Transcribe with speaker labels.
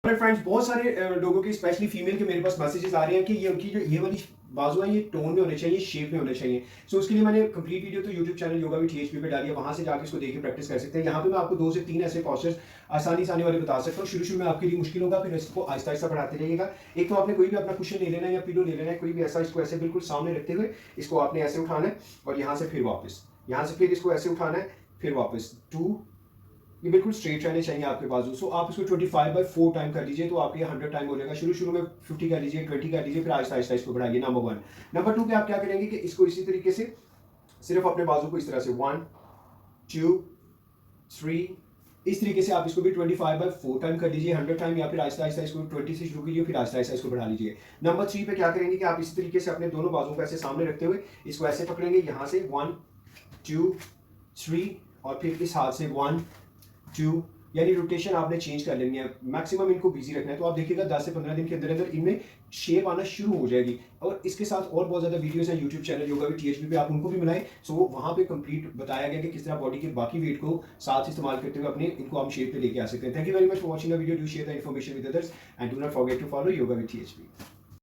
Speaker 1: Friends बहुत सारे लोगों के स्पेशली फीमेल के मेरे पास मैसेजेस आ रहे हैं कि ये उनकी जो ये वाली बाजू है ये टोन में होने चाहिए, शेप में होने चाहिए। सो उसके लिए मैंने कंप्लीट वीडियो तो यूट्यूब चैनल योगा विद टीएचपी पे डाली है, वहां से जाकर इसको देख के प्रैक्टिस कर सकते हैं। यहाँ पे मैं आपको 2 से 3 ऐसे पोस्चर्स आसानी से आने वाले बता सकता हूँ। शुरू में आपके लिए मुश्किल होगा, फिर इसको आहिस्ता आहिस्ता बढ़ाते जाइएगा। एक तो आपने कोई भी अपना कुशन ले लेना है या पिलो ले लेना है, कोई भी ऐसा, इसको ऐसे बिल्कुल सामने रखते हुए इसको आपने ऐसे उठाना है और यहाँ से फिर वापस, यहाँ से फिर इसको ऐसे उठाना है, फिर वापस 2, ये बिल्कुल स्ट्रेट रहने चाहिए आपके बाजू। सो आप इसको 25/4 टाइम कर लीजिए तो आपके 100 टाइम हो जाएगा। शुरू में 50 कर लीजिए, 20 कर लीजिए, फिर आहिस्ता आहिस्ता इसको बढ़ाइए। नंबर 1। नंबर 2 पे आप क्या करेंगे कि इसको इसी तरीके से सिर्फ अपने बाजू को इस तरह से 1 2 3 इस तरीके से आप इसको भी 25/4 टाइम कर लीजिए, 100 टाइम, या फिर आहिस्ता आहिस्ता इसको 20 से शुरू कीजिए, फिर आहिस्ता आहिस्ता इसको बढ़ा लीजिए। नंबर 3 पे क्या करेंगे कि आप इसी तरीके से अपने दोनों बाजू को ऐसे सामने रखते हुए इसको ऐसे पकड़ेंगे, यहाँ से 1 2 3 और फिर इस हाथ से 1 2, यानी रोटेशन आपने चेंज कर लेनी है। मैक्सिमम इनको बिजी रखना है। तो आप देखिएगा 10 से 15 दिन के अंदर अंदर इनमें शेप आना शुरू हो जाएगी। और इसके साथ और बहुत ज़्यादा वीडियोस हैं यूट्यूब चैनल योगा विद टीएचपी पे, आप उनको भी बनाएं। सो वहाँ पे कंप्लीट बताया गया कि किस तरह बॉडी के बाकी वेट को साथ इस्तेमाल करते हुए अपने इनको हम शेप पे लेके आ सकते हैं। Thank you very much for watching the video. Do share the information with others and do not forget to follow yoga with टीएचपी।